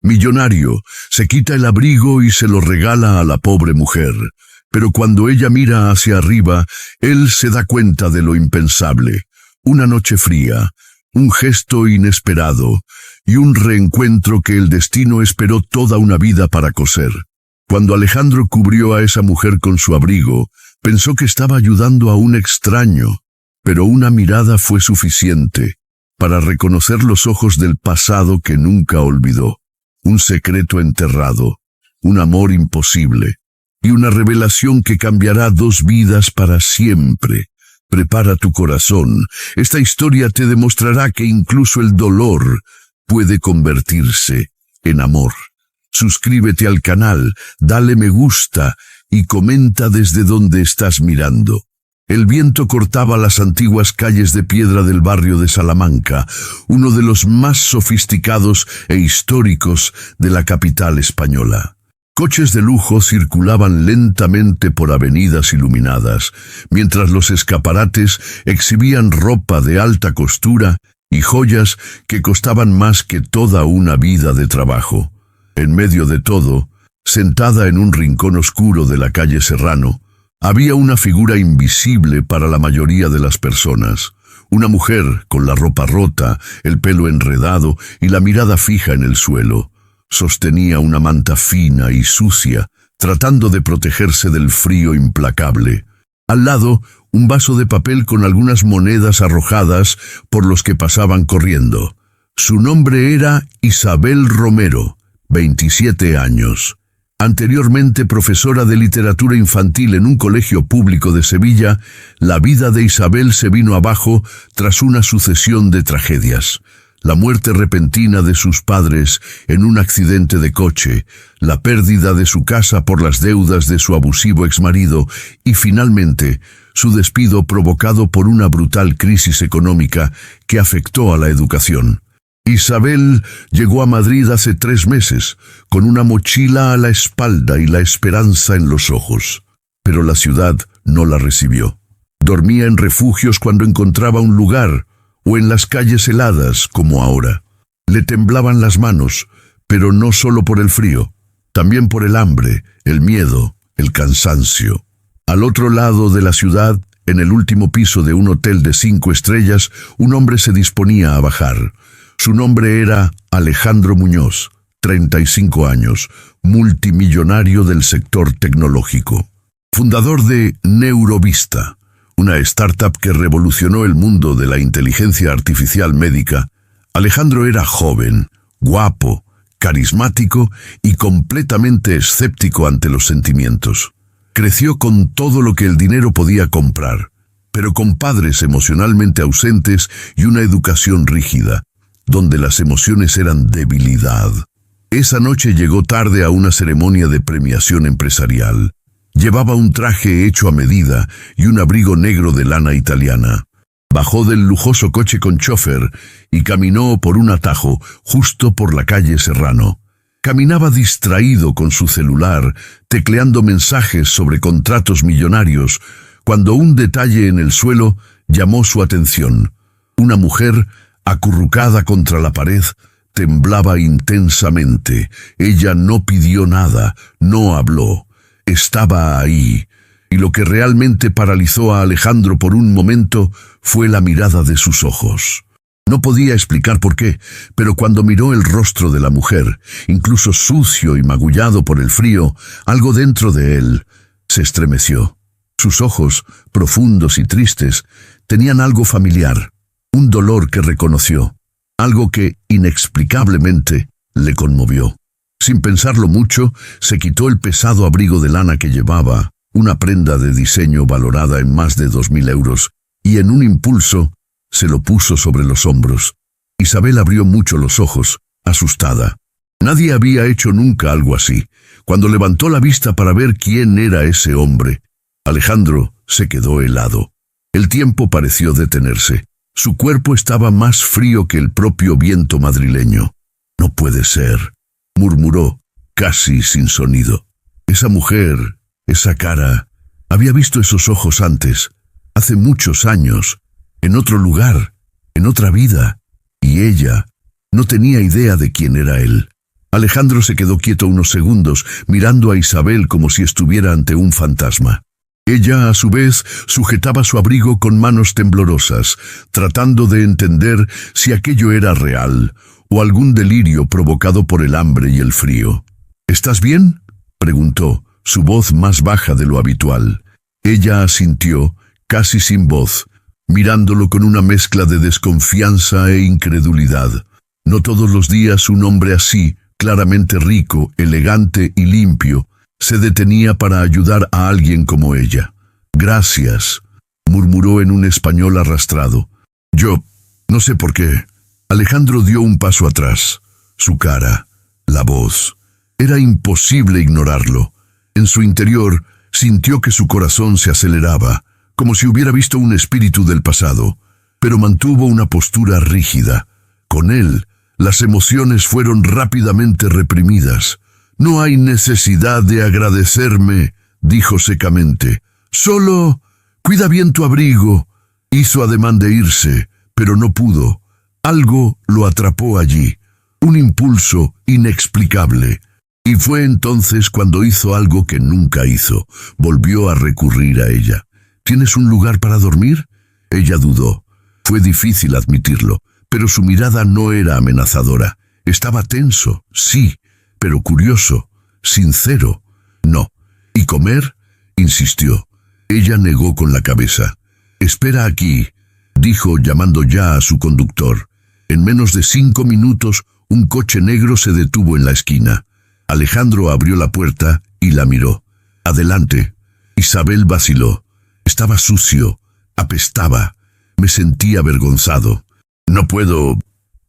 Millonario, se quita el abrigo y se lo regala a la pobre mujer. Pero cuando ella mira hacia arriba, él se da cuenta de lo impensable. Una noche fría, un gesto inesperado y un reencuentro que el destino esperó toda una vida para coser. Cuando Alejandro cubrió a esa mujer con su abrigo, pensó que estaba ayudando a un extraño, pero una mirada fue suficiente para reconocer los ojos del pasado que nunca olvidó. Un secreto enterrado, un amor imposible y una revelación que cambiará dos vidas para siempre. Prepara tu corazón. Esta historia te demostrará que incluso el dolor puede convertirse en amor. Suscríbete al canal, dale me gusta y comenta desde donde estás mirando. El viento cortaba las antiguas calles de piedra del barrio de Salamanca, uno de los más sofisticados e históricos de la capital española. Coches de lujo circulaban lentamente por avenidas iluminadas, mientras los escaparates exhibían ropa de alta costura y joyas que costaban más que toda una vida de trabajo. En medio de todo, sentada en un rincón oscuro de la calle Serrano, había una figura invisible para la mayoría de las personas. Una mujer con la ropa rota, el pelo enredado y la mirada fija en el suelo. Sostenía una manta fina y sucia, tratando de protegerse del frío implacable. Al lado, un vaso de papel con algunas monedas arrojadas por los que pasaban corriendo. Su nombre era Isabel Romero, 27 años. Anteriormente profesora de literatura infantil en un colegio público de Sevilla, la vida de Isabel se vino abajo tras una sucesión de tragedias. La muerte repentina de sus padres en un accidente de coche, la pérdida de su casa por las deudas de su abusivo exmarido y finalmente su despido provocado por una brutal crisis económica que afectó a la educación. Isabel llegó a Madrid hace 3 meses, con una mochila a la espalda y la esperanza en los ojos. Pero la ciudad no la recibió. Dormía en refugios cuando encontraba un lugar, o en las calles heladas como ahora. Le temblaban las manos, pero no solo por el frío, también por el hambre, el miedo, el cansancio. Al otro lado de la ciudad, en el último piso de un hotel de 5 estrellas, un hombre se disponía a bajar. Su nombre era Alejandro Muñoz, 35 años, multimillonario del sector tecnológico. Fundador de Neurovista, una startup que revolucionó el mundo de la inteligencia artificial médica. Alejandro era joven, guapo, carismático y completamente escéptico ante los sentimientos. Creció con todo lo que el dinero podía comprar, pero con padres emocionalmente ausentes y una educación rígida, donde las emociones eran debilidad. Esa noche llegó tarde a una ceremonia de premiación empresarial. Llevaba un traje hecho a medida y un abrigo negro de lana italiana. Bajó del lujoso coche con chofer y caminó por un atajo justo por la calle Serrano. Caminaba distraído con su celular, tecleando mensajes sobre contratos millonarios, cuando un detalle en el suelo llamó su atención. Una mujer, acurrucada contra la pared, temblaba intensamente. Ella no pidió nada, no habló. Estaba ahí, y lo que realmente paralizó a Alejandro por un momento fue la mirada de sus ojos. No podía explicar por qué, pero cuando miró el rostro de la mujer, incluso sucio y magullado por el frío, algo dentro de él se estremeció. Sus ojos, profundos y tristes, tenían algo familiar, un dolor que reconoció, algo que inexplicablemente le conmovió. Sin pensarlo mucho, se quitó el pesado abrigo de lana que llevaba, una prenda de diseño valorada en más de 2.000 euros, y en un impulso se lo puso sobre los hombros. Isabel abrió mucho los ojos, asustada. Nadie había hecho nunca algo así. Cuando levantó la vista para ver quién era ese hombre, Alejandro se quedó helado. El tiempo pareció detenerse. Su cuerpo estaba más frío que el propio viento madrileño. «No puede ser», murmuró, casi sin sonido. Esa mujer, esa cara, había visto esos ojos antes, hace muchos años, en otro lugar, en otra vida, y ella no tenía idea de quién era él. Alejandro se quedó quieto unos segundos, mirando a Isabel como si estuviera ante un fantasma. Ella, a su vez, sujetaba su abrigo con manos temblorosas, tratando de entender si aquello era real o algún delirio provocado por el hambre y el frío. «¿Estás bien?», preguntó, su voz más baja de lo habitual. Ella asintió, casi sin voz, mirándolo con una mezcla de desconfianza e incredulidad. No todos los días un hombre así, claramente rico, elegante y limpio, se detenía para ayudar a alguien como ella. «Gracias», murmuró en un español arrastrado. «Yo, no sé por qué». Alejandro dio un paso atrás. Su cara, la voz. Era imposible ignorarlo. En su interior, sintió que su corazón se aceleraba, como si hubiera visto un espíritu del pasado, pero mantuvo una postura rígida. Con él, las emociones fueron rápidamente reprimidas. «No hay necesidad de agradecerme», dijo secamente. «Solo cuida bien tu abrigo». Hizo ademán de irse, pero no pudo. Algo lo atrapó allí, un impulso inexplicable. Y fue entonces cuando hizo algo que nunca hizo. Volvió a recurrir a ella. «¿Tienes un lugar para dormir?». Ella dudó. Fue difícil admitirlo, pero su mirada no era amenazadora. Estaba tenso, sí, pero curioso, sincero. «No». «¿Y comer?», insistió. Ella negó con la cabeza. «Espera aquí», dijo llamando ya a su conductor. En menos de 5 minutos, un coche negro se detuvo en la esquina. Alejandro abrió la puerta y la miró. «Adelante». Isabel vaciló. Estaba sucio, apestaba. Me sentí avergonzado. «No puedo».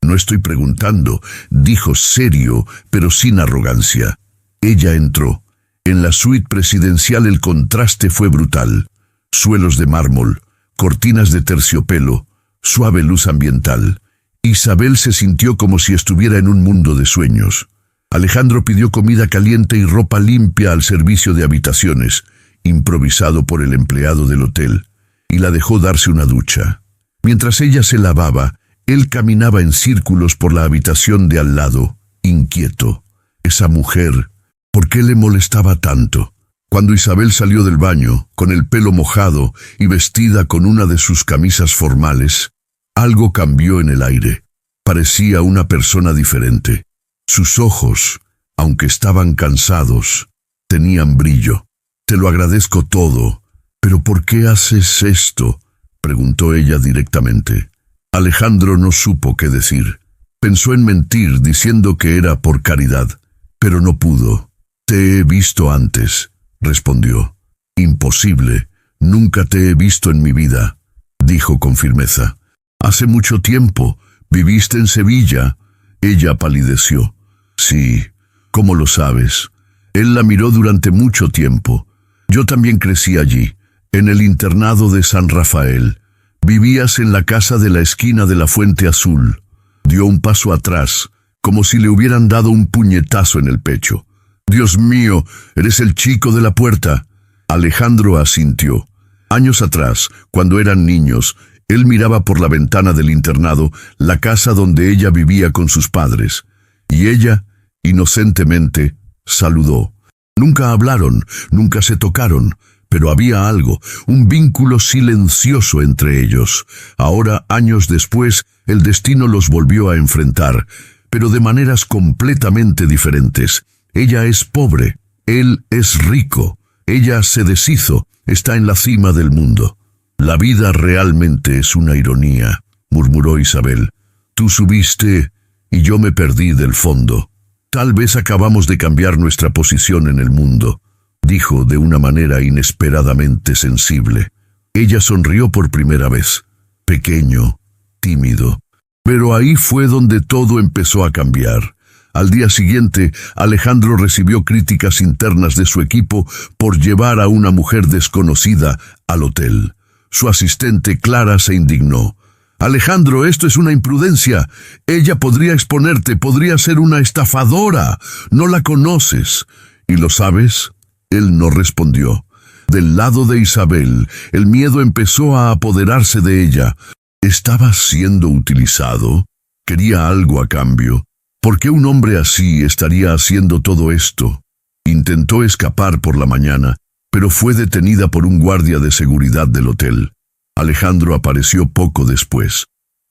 «No estoy preguntando», dijo serio, pero sin arrogancia. Ella entró. En la suite presidencial el contraste fue brutal. Suelos de mármol, cortinas de terciopelo, suave luz ambiental. Isabel se sintió como si estuviera en un mundo de sueños. Alejandro pidió comida caliente y ropa limpia al servicio de habitaciones, improvisado por el empleado del hotel, y la dejó darse una ducha. Mientras ella se lavaba, él caminaba en círculos por la habitación de al lado, inquieto. Esa mujer, ¿por qué le molestaba tanto? Cuando Isabel salió del baño, con el pelo mojado y vestida con una de sus camisas formales, algo cambió en el aire. Parecía una persona diferente. Sus ojos, aunque estaban cansados, tenían brillo. «Te lo agradezco todo, pero ¿por qué haces esto?», preguntó ella directamente. Alejandro no supo qué decir. Pensó en mentir diciendo que era por caridad, pero no pudo. «Te he visto antes», respondió. «Imposible, nunca te he visto en mi vida», dijo con firmeza. «Hace mucho tiempo, ¿viviste en Sevilla?». Ella palideció. «Sí, ¿cómo lo sabes?». Él la miró durante mucho tiempo. «Yo también crecí allí, en el internado de San Rafael. Vivías en la casa de la esquina de la Fuente Azul». Dio un paso atrás, como si le hubieran dado un puñetazo en el pecho. «Dios mío, eres el chico de la puerta». Alejandro asintió. Años atrás, cuando eran niños, él miraba por la ventana del internado la casa donde ella vivía con sus padres, y ella, inocentemente, saludó. Nunca hablaron, nunca se tocaron, pero había algo, un vínculo silencioso entre ellos. Ahora, años después, el destino los volvió a enfrentar, pero de maneras completamente diferentes. Ella es pobre, él es rico. Ella se deshizo, está en la cima del mundo. «La vida realmente es una ironía», murmuró Isabel. «Tú subiste y yo me perdí del fondo. Tal vez acabamos de cambiar nuestra posición en el mundo», dijo de una manera inesperadamente sensible. Ella sonrió por primera vez, pequeño, tímido. Pero ahí fue donde todo empezó a cambiar. Al día siguiente, Alejandro recibió críticas internas de su equipo por llevar a una mujer desconocida al hotel. Su asistente Clara se indignó. «Alejandro, esto es una imprudencia. Ella podría exponerte, podría ser una estafadora. No la conoces. ¿Y lo sabes?». Él no respondió. Del lado de Isabel, el miedo empezó a apoderarse de ella. ¿Estaba siendo utilizado? ¿Quería algo a cambio? ¿Por qué un hombre así estaría haciendo todo esto? Intentó escapar por la mañana, pero fue detenida por un guardia de seguridad del hotel. Alejandro apareció poco después.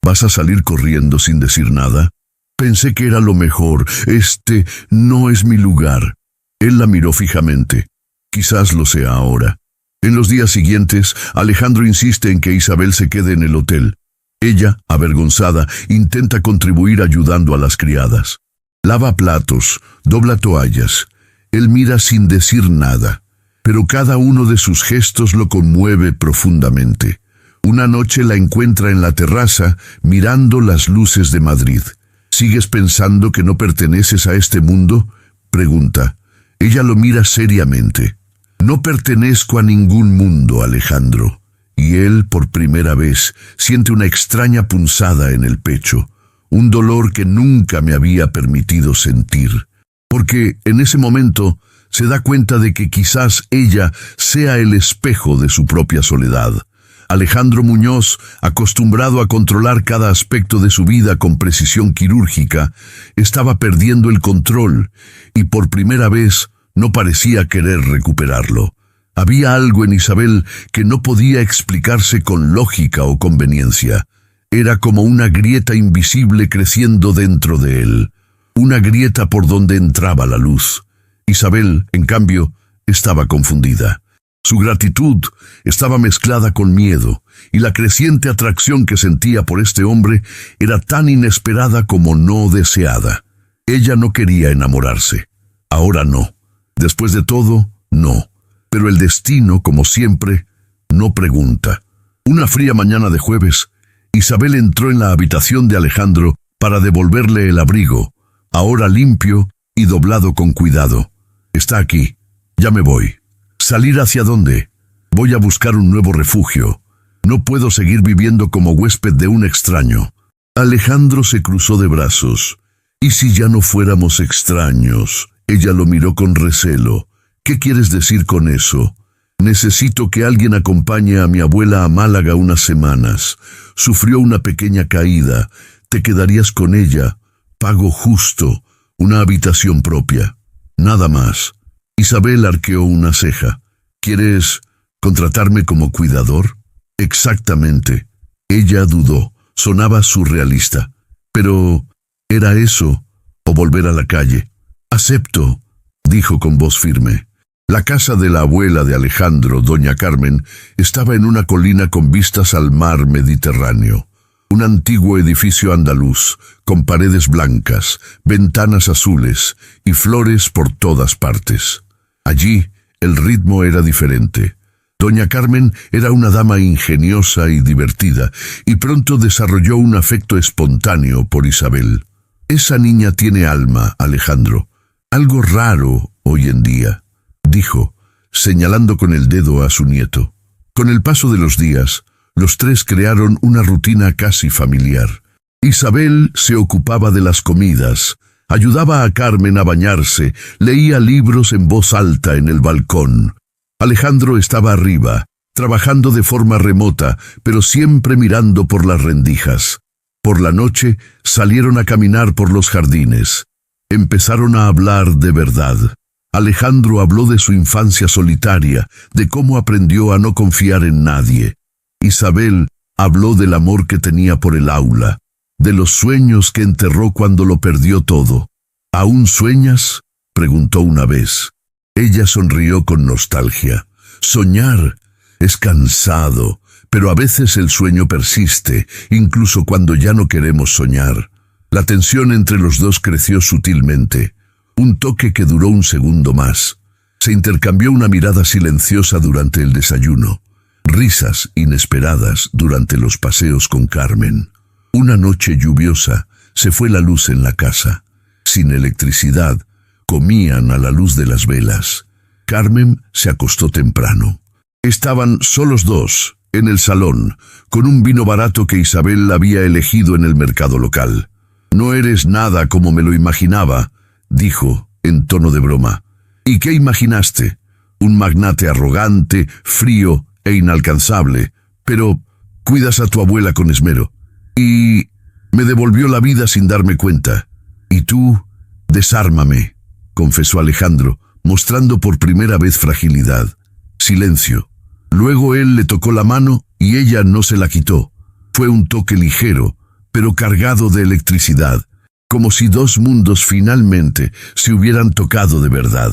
¿Vas a salir corriendo sin decir nada? Pensé que era lo mejor. Este no es mi lugar. Él la miró fijamente. Quizás lo sea ahora. En los días siguientes, Alejandro insiste en que Isabel se quede en el hotel. Ella, avergonzada, intenta contribuir ayudando a las criadas. Lava platos, dobla toallas. Él mira sin decir nada, pero cada uno de sus gestos lo conmueve profundamente. Una noche la encuentra en la terraza, mirando las luces de Madrid. ¿Sigues pensando que no perteneces a este mundo?, pregunta. Ella lo mira seriamente. No pertenezco a ningún mundo, Alejandro. Y él, por primera vez, siente una extraña punzada en el pecho, un dolor que nunca me había permitido sentir, porque en ese momento se da cuenta de que quizás ella sea el espejo de su propia soledad. Alejandro Muñoz, acostumbrado a controlar cada aspecto de su vida con precisión quirúrgica, estaba perdiendo el control y por primera vez no parecía querer recuperarlo. Había algo en Isabel que no podía explicarse con lógica o conveniencia. Era como una grieta invisible creciendo dentro de él, una grieta por donde entraba la luz. Isabel, en cambio, estaba confundida. Su gratitud estaba mezclada con miedo, y la creciente atracción que sentía por este hombre era tan inesperada como no deseada. Ella no quería enamorarse. Ahora no. Después de todo, no. Pero el destino, como siempre, no pregunta. Una fría mañana de jueves, Isabel entró en la habitación de Alejandro para devolverle el abrigo, ahora limpio y doblado con cuidado. Está aquí. Ya me voy. ¿Salir hacia dónde? Voy a buscar un nuevo refugio. No puedo seguir viviendo como huésped de un extraño. Alejandro se cruzó de brazos. ¿Y si ya no fuéramos extraños? Ella lo miró con recelo. ¿Qué quieres decir con eso? Necesito que alguien acompañe a mi abuela a Málaga unas semanas. Sufrió una pequeña caída. ¿Te quedarías con ella? Pago justo. Una habitación propia. Nada más. Isabel arqueó una ceja. ¿Quieres contratarme como cuidador? Exactamente. Ella dudó. Sonaba surrealista. Pero, ¿era eso o volver a la calle? Acepto, dijo con voz firme. La casa de la abuela de Alejandro, doña Carmen, estaba en una colina con vistas al mar Mediterráneo. Un antiguo edificio andaluz, con paredes blancas, ventanas azules y flores por todas partes. Allí el ritmo era diferente. Doña Carmen era una dama ingeniosa y divertida, y pronto desarrolló un afecto espontáneo por Isabel. Esa niña tiene alma, Alejandro. Algo raro hoy en día, dijo, señalando con el dedo a su nieto. Con el paso de los días, los tres crearon una rutina casi familiar. Isabel se ocupaba de las comidas, ayudaba a Carmen a bañarse, leía libros en voz alta en el balcón. Alejandro estaba arriba, trabajando de forma remota, pero siempre mirando por las rendijas. Por la noche salieron a caminar por los jardines. Empezaron a hablar de verdad. Alejandro habló de su infancia solitaria, de cómo aprendió a no confiar en nadie. Isabel habló del amor que tenía por el aula, de los sueños que enterró cuando lo perdió todo. ¿Aún sueñas?, preguntó una vez. Ella sonrió con nostalgia. Soñar es cansado, pero a veces el sueño persiste, incluso cuando ya no queremos soñar. La tensión entre los dos creció sutilmente. Un toque que duró un segundo más. Se intercambió una mirada silenciosa durante el desayuno. Risas inesperadas durante los paseos con Carmen. Una noche lluviosa, se fue la luz en la casa. Sin electricidad, comían a la luz de las velas. Carmen se acostó temprano. Estaban solos dos, en el salón, con un vino barato que Isabel había elegido en el mercado local. «No eres nada como me lo imaginaba», dijo, en tono de broma. «¿Y qué imaginaste? Un magnate arrogante, frío e inalcanzable. Pero cuidas a tu abuela con esmero. Y me devolvió la vida sin darme cuenta. Y tú, desármame, confesó Alejandro, mostrando por primera vez fragilidad. Silencio. Luego él le tocó la mano y ella no se la quitó. Fue un toque ligero, pero cargado de electricidad, como si dos mundos finalmente se hubieran tocado de verdad.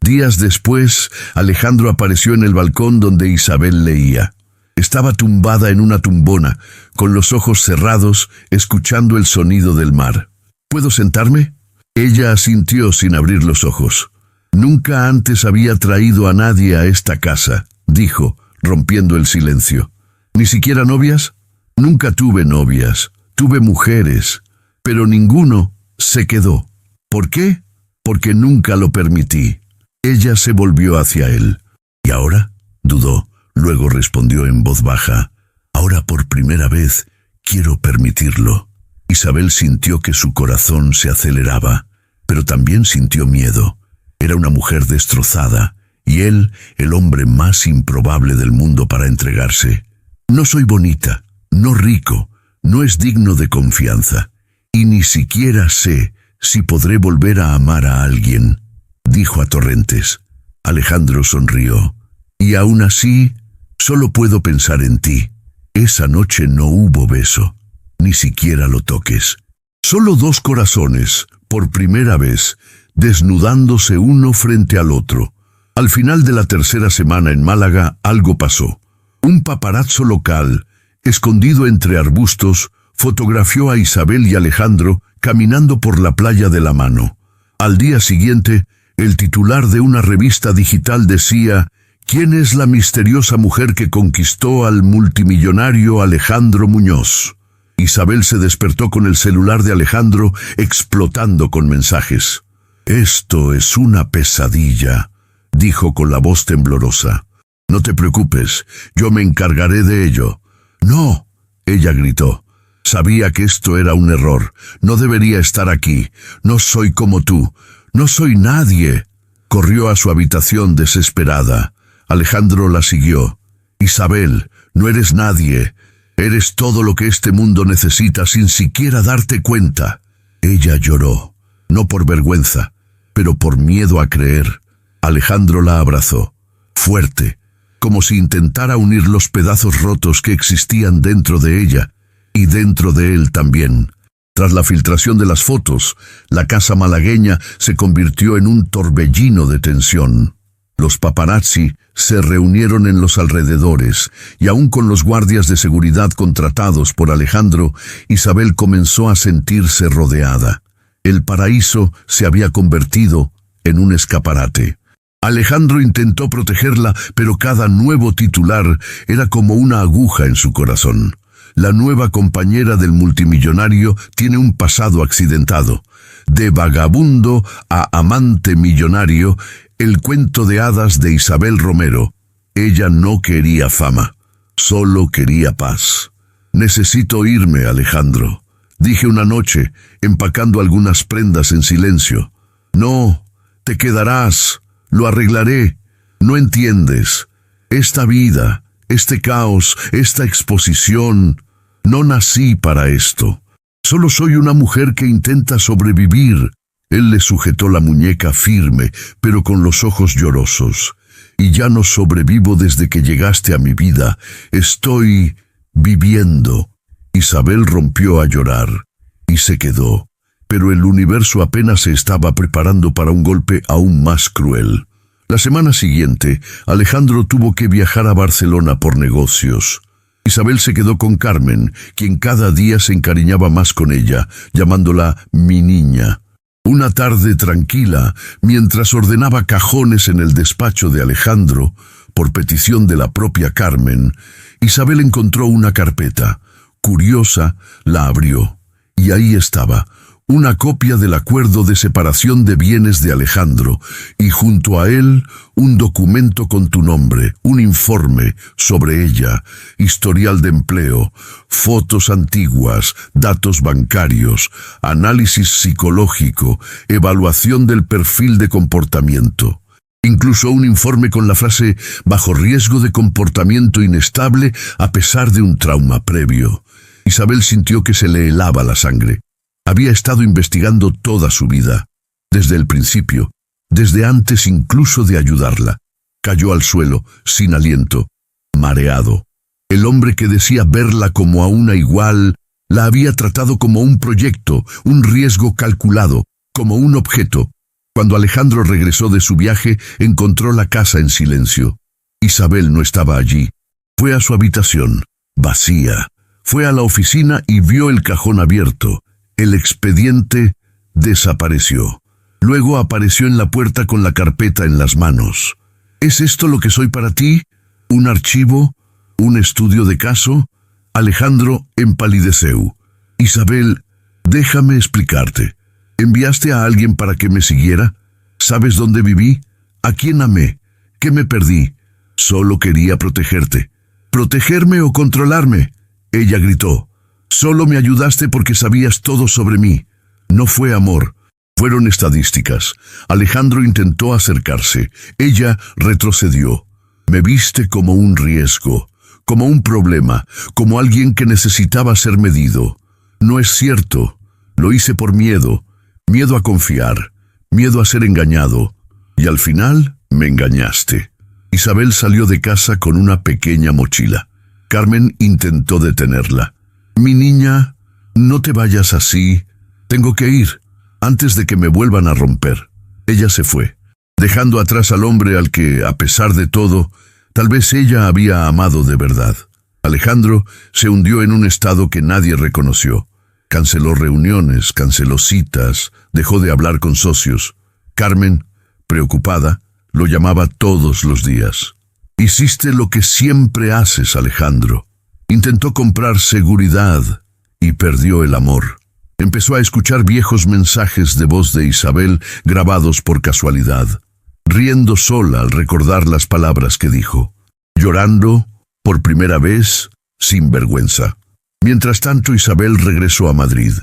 Días después, Alejandro apareció en el balcón donde Isabel leía. Estaba tumbada en una tumbona, con los ojos cerrados, escuchando el sonido del mar. ¿Puedo sentarme? Ella asintió sin abrir los ojos. Nunca antes había traído a nadie a esta casa, dijo, rompiendo el silencio. ¿Ni siquiera novias? Nunca tuve novias, tuve mujeres, pero ninguno se quedó. ¿Por qué? Porque nunca lo permití. Ella se volvió hacia él. ¿Y ahora? Dudó, luego respondió en voz baja. Ahora por primera vez quiero permitirlo. Isabel sintió que su corazón se aceleraba, pero también sintió miedo. Era una mujer destrozada, y él, el hombre más improbable del mundo para entregarse. No soy bonita, no rico, no es digno de confianza, y ni siquiera sé si podré volver a amar a alguien, dijo a torrentes. Alejandro sonrió. Y aún así, solo puedo pensar en ti. Esa noche no hubo beso, ni siquiera lo toques. Solo dos corazones, por primera vez, desnudándose uno frente al otro. Al final de la tercera semana en Málaga, algo pasó. Un paparazzo local, escondido entre arbustos, fotografió a Isabel y Alejandro caminando por la playa de la mano. Al día siguiente, el titular de una revista digital decía: ¿Quién es la misteriosa mujer que conquistó al multimillonario Alejandro Muñoz? Isabel se despertó con el celular de Alejandro explotando con mensajes. «Esto es una pesadilla», dijo con la voz temblorosa. «No te preocupes, yo me encargaré de ello». «No», ella gritó. «Sabía que esto era un error. No debería estar aquí. No soy como tú. No soy nadie». Corrió a su habitación desesperada. Alejandro la siguió. «Isabel, no eres nadie. Eres todo lo que este mundo necesita sin siquiera darte cuenta». Ella lloró, no por vergüenza, pero por miedo a creer. Alejandro la abrazó, fuerte, como si intentara unir los pedazos rotos que existían dentro de ella, y dentro de él también. Tras la filtración de las fotos, la casa malagueña se convirtió en un torbellino de tensión. Los paparazzi se reunieron en los alrededores, y aún con los guardias de seguridad contratados por Alejandro, Isabel comenzó a sentirse rodeada. El paraíso se había convertido en un escaparate. Alejandro intentó protegerla, pero cada nuevo titular era como una aguja en su corazón. La nueva compañera del multimillonario tiene un pasado accidentado. De vagabundo a amante millonario, el cuento de hadas de Isabel Romero. Ella no quería fama, solo quería paz. «Necesito irme, Alejandro», dije una noche, empacando algunas prendas en silencio. «No, te quedarás, lo arreglaré. No entiendes. Esta vida, este caos, esta exposición, no nací para esto. Solo soy una mujer que intenta sobrevivir». Él le sujetó la muñeca firme, pero con los ojos llorosos. «Y ya no sobrevivo desde que llegaste a mi vida. Estoy viviendo». Isabel rompió a llorar y se quedó, pero el universo apenas se estaba preparando para un golpe aún más cruel. La semana siguiente, Alejandro tuvo que viajar a Barcelona por negocios. Isabel se quedó con Carmen, quien cada día se encariñaba más con ella, llamándola mi niña. Una tarde tranquila, mientras ordenaba cajones en el despacho de Alejandro, por petición de la propia Carmen, Isabel encontró una carpeta. Curiosa, la abrió, y ahí estaba, una copia del acuerdo de separación de bienes de Alejandro, y junto a él, un documento con tu nombre, un informe sobre ella, historial de empleo, fotos antiguas, datos bancarios, análisis psicológico, evaluación del perfil de comportamiento. Incluso un informe con la frase «bajo riesgo de comportamiento inestable a pesar de un trauma previo». Isabel sintió que se le helaba la sangre. Había estado investigando toda su vida, desde el principio, desde antes incluso de ayudarla. Cayó al suelo, sin aliento, mareado. El hombre que decía verla como a una igual, la había tratado como un proyecto, un riesgo calculado, como un objeto. Cuando Alejandro regresó de su viaje, encontró la casa en silencio. Isabel no estaba allí. Fue a su habitación, vacía. Fue a la oficina y vio el cajón abierto. El expediente desapareció. Luego apareció en la puerta con la carpeta en las manos. ¿Es esto lo que soy para ti? ¿Un archivo? ¿Un estudio de caso? Alejandro empalideció. Isabel, déjame explicarte. ¿Enviaste a alguien para que me siguiera? ¿Sabes dónde viví? ¿A quién amé? ¿Qué me perdí? Solo quería protegerte. ¿Protegerme o controlarme? Ella gritó. Solo me ayudaste porque sabías todo sobre mí. No fue amor. Fueron estadísticas. Alejandro intentó acercarse. Ella retrocedió. Me viste como un riesgo, como un problema, como alguien que necesitaba ser medido. No es cierto. Lo hice por miedo. Miedo a confiar. Miedo a ser engañado. Y al final me engañaste. Isabel salió de casa con una pequeña mochila. Carmen intentó detenerla. Mi niña, no te vayas así. Tengo que ir, antes de que me vuelvan a romper. Ella se fue, dejando atrás al hombre al que, a pesar de todo, tal vez ella había amado de verdad. Alejandro se hundió en un estado que nadie reconoció. Canceló reuniones, canceló citas, dejó de hablar con socios. Carmen, preocupada, lo llamaba todos los días. Hiciste lo que siempre haces, Alejandro. Intentó comprar seguridad y perdió el amor. Empezó a escuchar viejos mensajes de voz de Isabel grabados por casualidad, riendo sola al recordar las palabras que dijo, llorando, por primera vez, sin vergüenza. Mientras tanto, Isabel regresó a Madrid.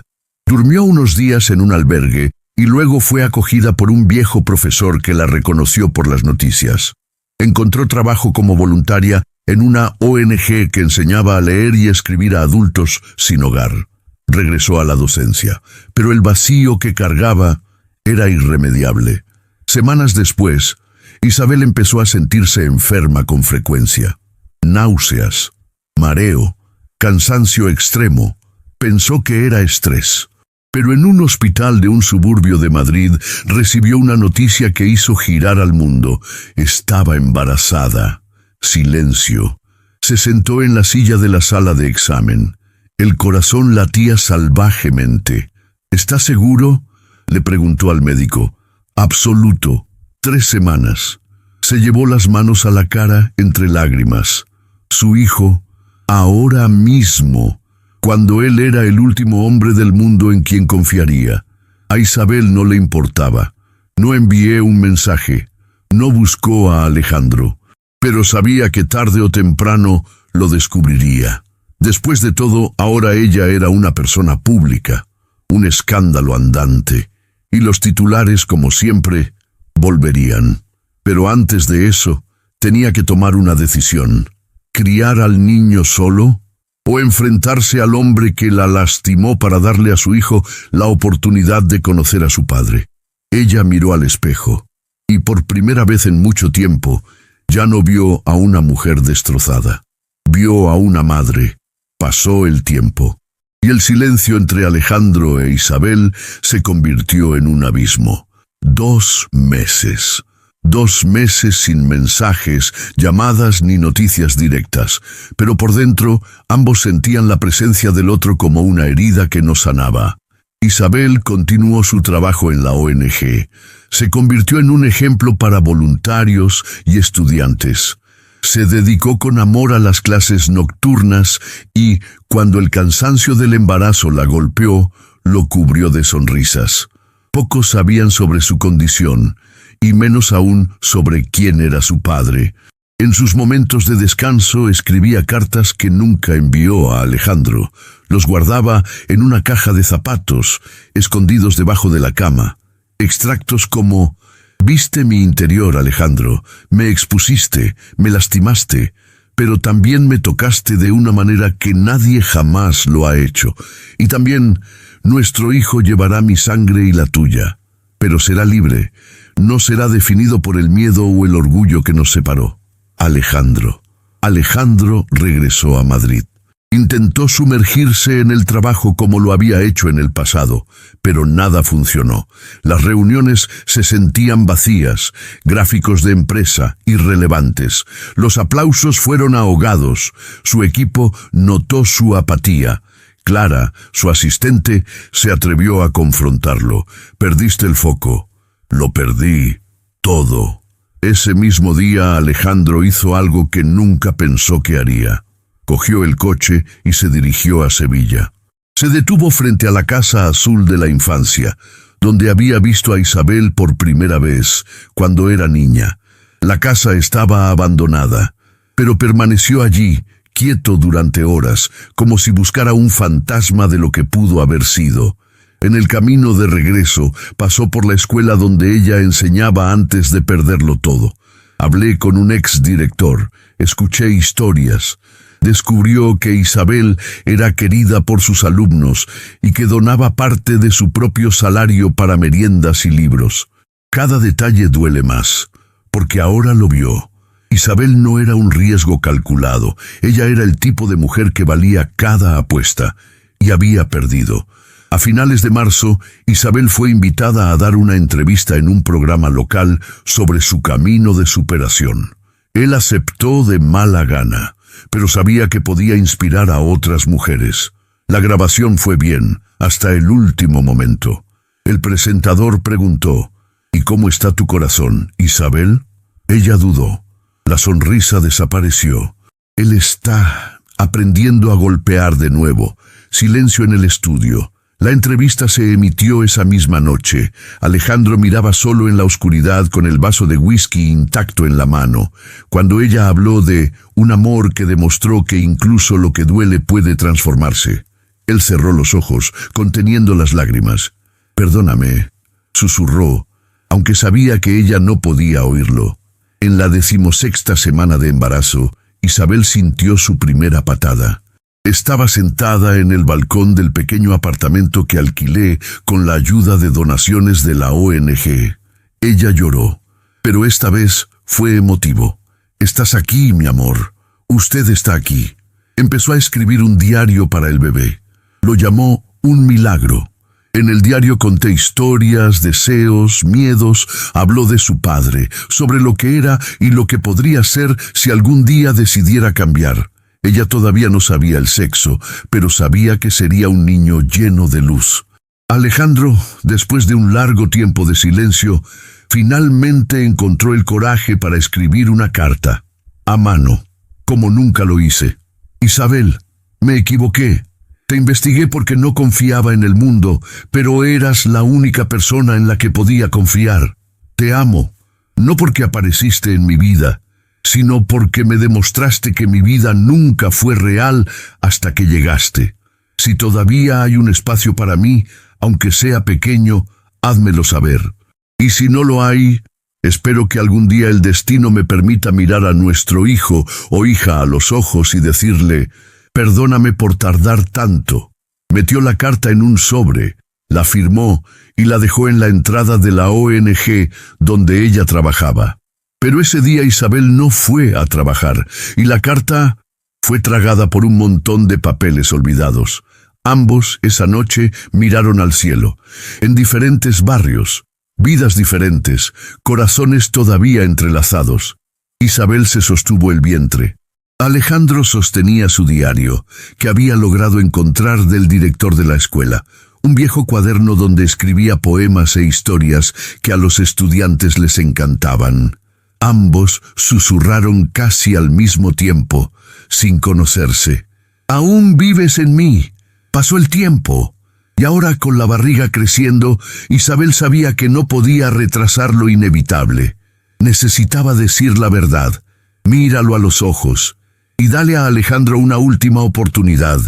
Durmió unos días en un albergue y luego fue acogida por un viejo profesor que la reconoció por las noticias. Encontró trabajo como voluntaria en una ONG que enseñaba a leer y escribir a adultos sin hogar. Regresó a la docencia, pero el vacío que cargaba era irremediable. Semanas después, Isabel empezó a sentirse enferma con frecuencia. Náuseas, mareo, cansancio extremo. Pensó que era estrés. Pero en un hospital de un suburbio de Madrid recibió una noticia que hizo girar al mundo. Estaba embarazada. Silencio. Se sentó en la silla de la sala de examen. El corazón latía salvajemente. ¿Está seguro?, le preguntó al médico. Absoluto. 3 semanas. Se llevó las manos a la cara entre lágrimas. Su hijo, ahora mismo, cuando él era el último hombre del mundo en quien confiaría. A Isabel no le importaba. No envié un mensaje. No buscó a Alejandro. Pero sabía que tarde o temprano lo descubriría. Después de todo, ahora ella era una persona pública, un escándalo andante, y los titulares, como siempre, volverían. Pero antes de eso, tenía que tomar una decisión: criar al niño solo o enfrentarse al hombre que la lastimó para darle a su hijo la oportunidad de conocer a su padre. Ella miró al espejo, y por primera vez en mucho tiempo, ya no vio a una mujer destrozada. Vio a una madre. Pasó el tiempo, y el silencio entre Alejandro e Isabel se convirtió en un abismo. 2 meses. 2 meses sin mensajes, llamadas ni noticias directas, pero por dentro ambos sentían la presencia del otro como una herida que no sanaba. Isabel continuó su trabajo en la ONG. Se convirtió en un ejemplo para voluntarios y estudiantes. Se dedicó con amor a las clases nocturnas y, cuando el cansancio del embarazo la golpeó, lo cubrió de sonrisas. Pocos sabían sobre su condición, y menos aún sobre quién era su padre. En sus momentos de descanso escribía cartas que nunca envió a Alejandro. Los guardaba en una caja de zapatos, escondidos debajo de la cama. Extractos como: viste mi interior, Alejandro, me expusiste, me lastimaste, pero también me tocaste de una manera que nadie jamás lo ha hecho. Y también nuestro hijo llevará mi sangre y la tuya, pero será libre, no será definido por el miedo o el orgullo que nos separó. Alejandro. Alejandro regresó a Madrid. Intentó sumergirse en el trabajo como lo había hecho en el pasado, pero nada funcionó. Las reuniones se sentían vacías, gráficos de empresa irrelevantes. Los aplausos fueron ahogados. Su equipo notó su apatía. Clara, su asistente, se atrevió a confrontarlo. Perdiste el foco. Lo perdí todo. Ese mismo día Alejandro hizo algo que nunca pensó que haría. Cogió el coche y se dirigió a Sevilla. Se detuvo frente a la casa azul de la infancia, donde había visto a Isabel por primera vez, cuando era niña. La casa estaba abandonada, pero permaneció allí, quieto durante horas, como si buscara un fantasma de lo que pudo haber sido. En el camino de regreso, pasó por la escuela donde ella enseñaba antes de perderlo todo. Hablé con un exdirector, escuché historias. Descubrió que Isabel era querida por sus alumnos y que donaba parte de su propio salario para meriendas y libros. Cada detalle duele más, porque ahora lo vio. Isabel no era un riesgo calculado, ella era el tipo de mujer que valía cada apuesta, y había perdido. A finales de marzo, Isabel fue invitada a dar una entrevista en un programa local sobre su camino de superación. Él aceptó de mala gana, pero sabía que podía inspirar a otras mujeres. La grabación fue bien, hasta el último momento. El presentador preguntó, ¿y cómo está tu corazón, Isabel? Ella dudó. La sonrisa desapareció. Él está aprendiendo a golpear de nuevo. Silencio en el estudio. La entrevista se emitió esa misma noche. Alejandro miraba solo en la oscuridad con el vaso de whisky intacto en la mano, cuando ella habló de un amor que demostró que incluso lo que duele puede transformarse. Él cerró los ojos, conteniendo las lágrimas. «Perdóname», susurró, aunque sabía que ella no podía oírlo. En la 16ª semana de embarazo, Isabel sintió su primera patada. Estaba sentada en el balcón del pequeño apartamento que alquilé con la ayuda de donaciones de la ONG. Ella lloró, pero esta vez fue emotivo. «Estás aquí, mi amor. Usted está aquí». Empezó a escribir un diario para el bebé. Lo llamó Un Milagro. En el diario conté historias, deseos, miedos. Habló de su padre, sobre lo que era y lo que podría ser si algún día decidiera cambiar. Ella todavía no sabía el sexo, pero sabía que sería un niño lleno de luz. Alejandro, después de un largo tiempo de silencio, finalmente encontró el coraje para escribir una carta. A mano, como nunca lo hice. «Isabel, me equivoqué. Te investigué porque no confiaba en el mundo, pero eras la única persona en la que podía confiar. Te amo, no porque apareciste en mi vida, sino porque me demostraste que mi vida nunca fue real hasta que llegaste. Si todavía hay un espacio para mí, aunque sea pequeño, házmelo saber. Y si no lo hay, espero que algún día el destino me permita mirar a nuestro hijo o hija a los ojos y decirle, perdóname por tardar tanto». Metió la carta en un sobre, la firmó y la dejó en la entrada de la ONG donde ella trabajaba. Pero ese día Isabel no fue a trabajar y la carta fue tragada por un montón de papeles olvidados. Ambos esa noche miraron al cielo, en diferentes barrios, vidas diferentes, corazones todavía entrelazados. Isabel se sostuvo el vientre. Alejandro sostenía su diario, que había logrado encontrar del director de la escuela, un viejo cuaderno donde escribía poemas e historias que a los estudiantes les encantaban. Ambos susurraron casi al mismo tiempo, sin conocerse. «Aún vives en mí. Pasó el tiempo». Y ahora, con la barriga creciendo, Isabel sabía que no podía retrasar lo inevitable. Necesitaba decir la verdad. Míralo a los ojos y dale a Alejandro una última oportunidad.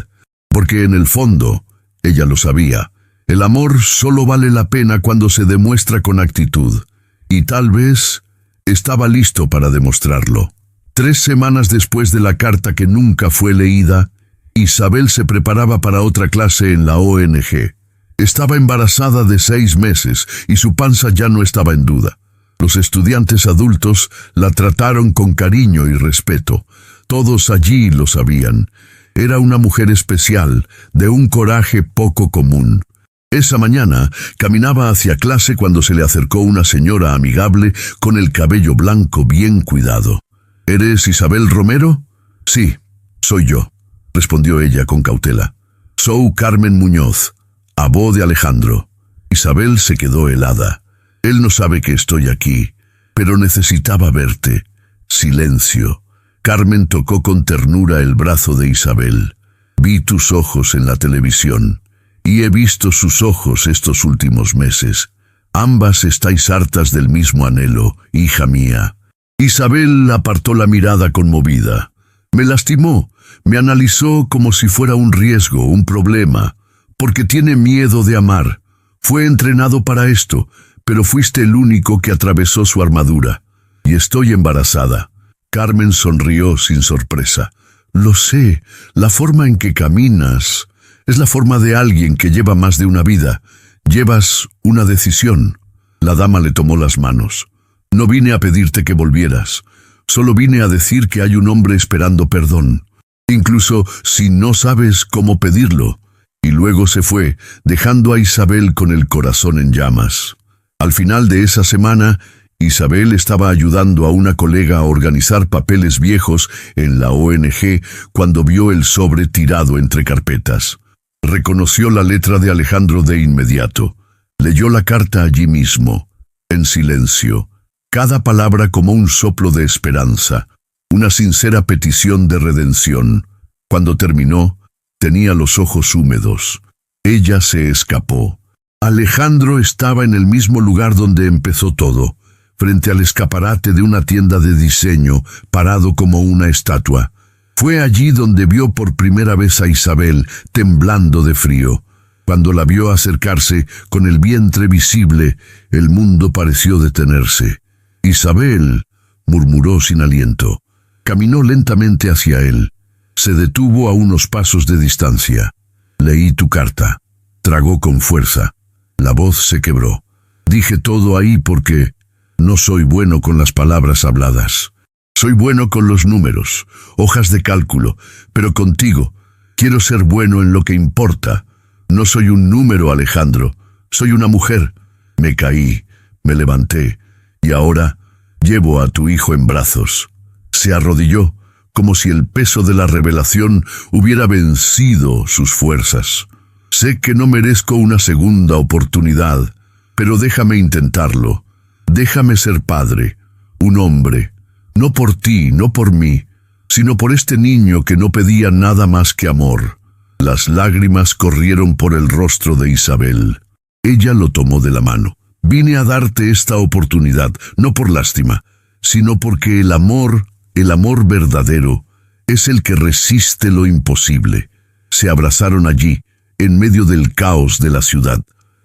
Porque en el fondo, ella lo sabía, el amor solo vale la pena cuando se demuestra con actitud. Y tal vez estaba listo para demostrarlo. 3 semanas después de la carta que nunca fue leída, Isabel se preparaba para otra clase en la ONG. Estaba embarazada de 6 meses y su panza ya no estaba en duda. Los estudiantes adultos la trataron con cariño y respeto. Todos allí lo sabían. Era una mujer especial, de un coraje poco común. Esa mañana caminaba hacia clase cuando se le acercó una señora amigable con el cabello blanco bien cuidado. ¿Eres Isabel Romero? Sí, soy yo, respondió ella con cautela. Soy Carmen Muñoz, abó de Alejandro. Isabel se quedó helada. Él no sabe que estoy aquí, pero necesitaba verte. Silencio. Carmen tocó con ternura el brazo de Isabel. Vi tus ojos en la televisión, y he visto sus ojos estos últimos meses. Ambas estáis hartas del mismo anhelo, hija mía. Isabel apartó la mirada conmovida. Me lastimó, me analizó como si fuera un riesgo, un problema, porque tiene miedo de amar. Fue entrenado para esto, pero fuiste el único que atravesó su armadura. Y estoy embarazada. Carmen sonrió sin sorpresa. Lo sé, la forma en que caminas es la forma de alguien que lleva más de una vida. Llevas una decisión. La dama le tomó las manos. No vine a pedirte que volvieras. Solo vine a decir que hay un hombre esperando perdón, incluso si no sabes cómo pedirlo. Y luego se fue, dejando a Isabel con el corazón en llamas. Al final de esa semana, Isabel estaba ayudando a una colega a organizar papeles viejos en la ONG cuando vio el sobre tirado entre carpetas. Reconoció la letra de Alejandro de inmediato. Leyó la carta allí mismo, en silencio, cada palabra como un soplo de esperanza, una sincera petición de redención. Cuando terminó, tenía los ojos húmedos. Ella se escapó. Alejandro estaba en el mismo lugar donde empezó todo, frente al escaparate de una tienda de diseño, parado como una estatua. Fue allí donde vio por primera vez a Isabel, temblando de frío. Cuando la vio acercarse, con el vientre visible, el mundo pareció detenerse. «Isabel», murmuró sin aliento. Caminó lentamente hacia él. Se detuvo a unos pasos de distancia. «Leí tu carta». Tragó con fuerza. La voz se quebró. «Dije todo ahí porque no soy bueno con las palabras habladas. Soy bueno con los números, hojas de cálculo, pero contigo quiero ser bueno en lo que importa. No soy un número, Alejandro, soy una mujer». Me caí, me levanté, y ahora llevo a tu hijo en brazos. Se arrodilló, como si el peso de la revelación hubiera vencido sus fuerzas. Sé que no merezco una segunda oportunidad, pero déjame intentarlo. Déjame ser padre, un hombre, no por ti, no por mí, sino por este niño que no pedía nada más que amor. Las lágrimas corrieron por el rostro de Isabel. Ella lo tomó de la mano. Vine a darte esta oportunidad, no por lástima, sino porque el amor verdadero, es el que resiste lo imposible. Se abrazaron allí, en medio del caos de la ciudad,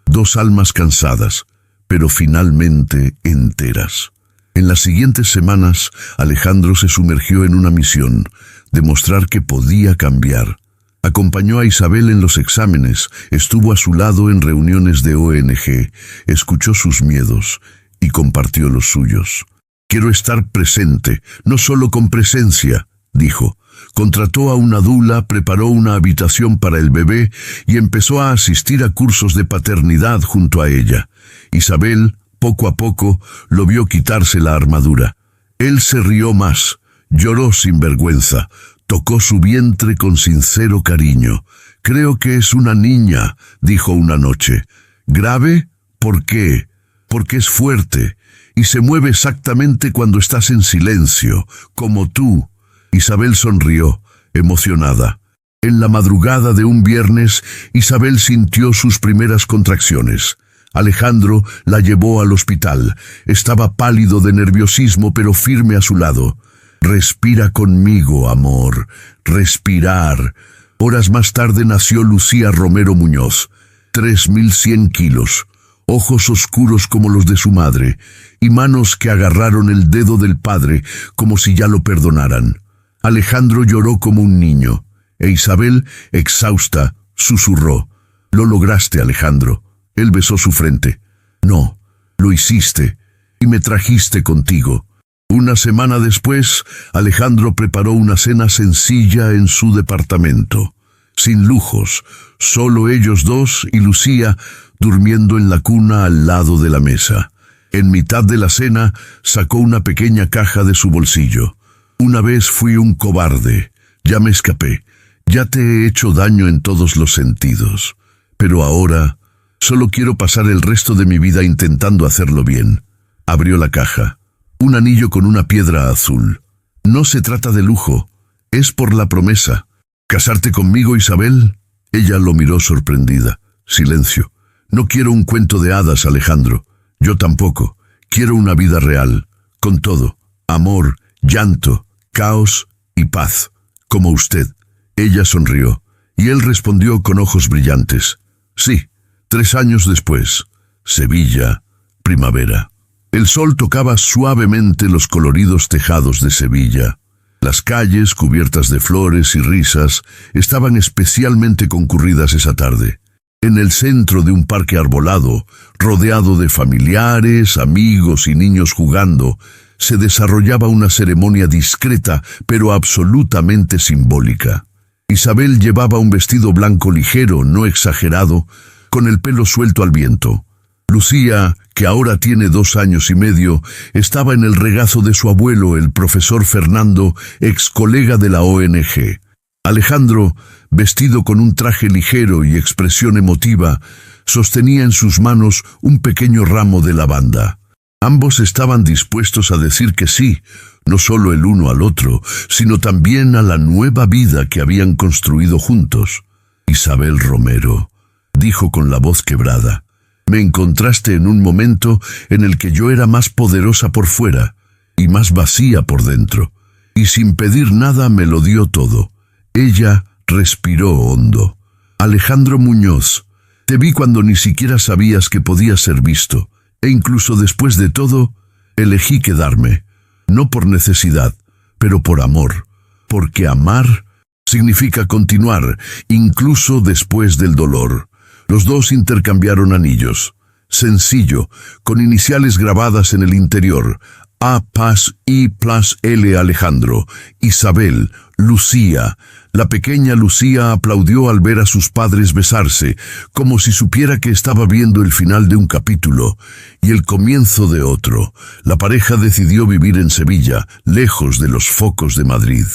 2 almas cansadas, pero finalmente enteras. En las siguientes semanas, Alejandro se sumergió en una misión, demostrar que podía cambiar. Acompañó a Isabel en los exámenes, estuvo a su lado en reuniones de ONG, escuchó sus miedos y compartió los suyos. «Quiero estar presente, no solo con presencia», dijo. Contrató a una dula, preparó una habitación para el bebé y empezó a asistir a cursos de paternidad junto a ella. Isabel, poco a poco, lo vio quitarse la armadura. Él se rió más, lloró sin vergüenza, tocó su vientre con sincero cariño. «Creo que es una niña», dijo una noche. «¿Grave? ¿Por qué?» «Porque es fuerte y se mueve exactamente cuando estás en silencio, como tú». Isabel sonrió, emocionada. En la madrugada de un viernes, Isabel sintió sus primeras contracciones. Alejandro la llevó al hospital. Estaba pálido de nerviosismo, pero firme a su lado. «Respira conmigo, amor. Respirar». Horas más tarde nació Lucía Romero Muñoz, 3100 kilos, ojos oscuros como los de su madre, y manos que agarraron el dedo del padre como si ya lo perdonaran. Alejandro lloró como un niño, e Isabel, exhausta, susurró: «Lo lograste, Alejandro». Él besó su frente. «No, lo hiciste, y me trajiste contigo». Una semana después, Alejandro preparó una cena sencilla en su departamento, sin lujos, solo ellos dos y Lucía durmiendo en la cuna al lado de la mesa. En mitad de la cena, sacó una pequeña caja de su bolsillo. «Una vez fui un cobarde, ya me escapé, ya te he hecho daño en todos los sentidos, pero ahora solo quiero pasar el resto de mi vida intentando hacerlo bien». Abrió la caja. Un anillo con una piedra azul. «No se trata de lujo, es por la promesa. ¿Casarte conmigo, Isabel?». Ella lo miró sorprendida. Silencio. «No quiero un cuento de hadas, Alejandro. Yo tampoco. Quiero una vida real, con todo. Amor, llanto, caos y paz, como usted». Ella sonrió, y él respondió con ojos brillantes: «Sí, 3 años después. Sevilla, primavera». El sol tocaba suavemente los coloridos tejados de Sevilla. Las calles, cubiertas de flores y risas, estaban especialmente concurridas esa tarde. En el centro de un parque arbolado, rodeado de familiares, amigos y niños jugando, se desarrollaba una ceremonia discreta pero absolutamente simbólica. Isabel llevaba un vestido blanco ligero, no exagerado, con el pelo suelto al viento. Lucía, que ahora tiene 2 años y medio, estaba en el regazo de su abuelo, el profesor Fernando, ex colega de la ONG. Alejandro, vestido con un traje ligero y expresión emotiva, sostenía en sus manos un pequeño ramo de lavanda. Ambos estaban dispuestos a decir que sí, no solo el uno al otro, sino también a la nueva vida que habían construido juntos. «Isabel Romero», dijo con la voz quebrada, «me encontraste en un momento en el que yo era más poderosa por fuera y más vacía por dentro, y sin pedir nada me lo dio todo». Ella respiró hondo. «Alejandro Muñoz, te vi cuando ni siquiera sabías que podías ser visto, e incluso después de todo, elegí quedarme, no por necesidad, pero por amor, porque amar significa continuar, incluso después del dolor». Los dos intercambiaron anillos. Sencillo, con iniciales grabadas en el interior: A+I+L Alejandro, Isabel, Lucía. La pequeña Lucía aplaudió al ver a sus padres besarse, como si supiera que estaba viendo el final de un capítulo y el comienzo de otro. La pareja decidió vivir en Sevilla, lejos de los focos de Madrid.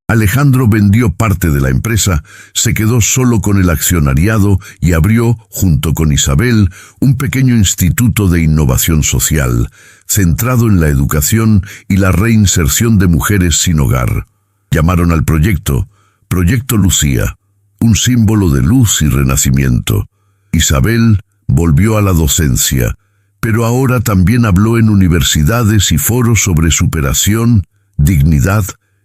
Alejandro vendió parte de la empresa, se quedó solo con el accionariado y abrió, junto con Isabel, un pequeño instituto de innovación social, centrado en la educación y la reinserción de mujeres sin hogar. Llamaron al proyecto Proyecto Lucía, un símbolo de luz y renacimiento. Isabel volvió a la docencia, pero ahora también habló en universidades y foros sobre superación, dignidad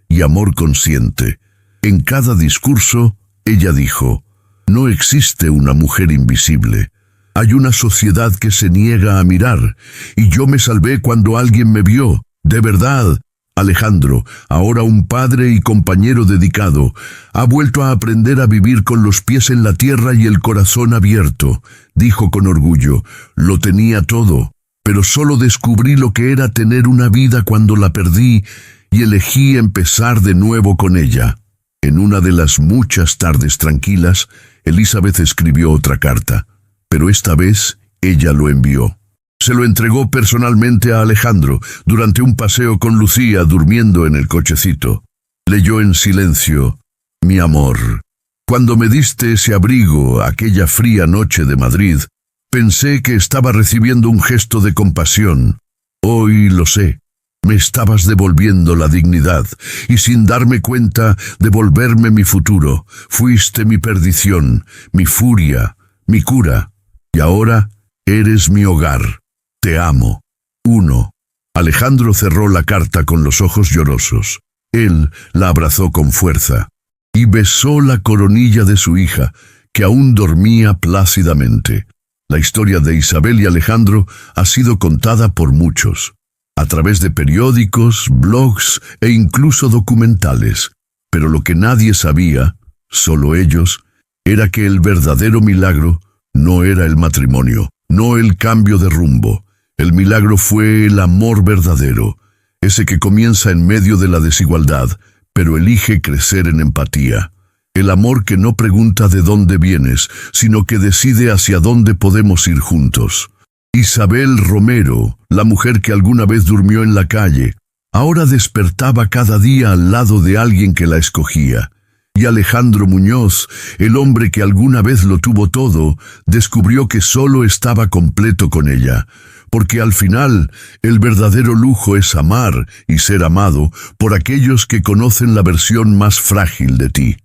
y amor consciente. En cada discurso, ella dijo: «No existe una mujer invisible. Hay una sociedad que se niega a mirar, y yo me salvé cuando alguien me vio. De verdad, Alejandro, ahora un padre y compañero dedicado, ha vuelto a aprender a vivir con los pies en la tierra y el corazón abierto», dijo con orgullo. «Lo tenía todo, pero solo descubrí lo que era tener una vida cuando la perdí, y elegí empezar de nuevo con ella». En una de las muchas tardes tranquilas, Elizabeth escribió otra carta, pero esta vez ella lo envió. Se lo entregó personalmente a Alejandro durante un paseo con Lucía durmiendo en el cochecito. Leyó en silencio: «Mi amor, cuando me diste ese abrigo aquella fría noche de Madrid, pensé que estaba recibiendo un gesto de compasión. Hoy lo sé. Me estabas devolviendo la dignidad y, sin darme cuenta, devolverme mi futuro. Fuiste mi perdición, mi furia, mi cura. Y ahora eres mi hogar. Te amo. 1». Alejandro cerró la carta con los ojos llorosos. Él la abrazó con fuerza y besó la coronilla de su hija, que aún dormía plácidamente. La historia de Isabel y Alejandro ha sido contada por muchos. a través de periódicos, blogs e incluso documentales. Pero lo que nadie sabía, solo ellos, era que el verdadero milagro no era el matrimonio, no el cambio de rumbo. El milagro fue el amor verdadero, ese que comienza en medio de la desigualdad, pero elige crecer en empatía. El amor que no pregunta de dónde vienes, sino que decide hacia dónde podemos ir juntos. Isabel Romero, la mujer que alguna vez durmió en la calle, ahora despertaba cada día al lado de alguien que la escogía. Y Alejandro Muñoz, el hombre que alguna vez lo tuvo todo, descubrió que solo estaba completo con ella, porque al final el verdadero lujo es amar y ser amado por aquellos que conocen la versión más frágil de ti.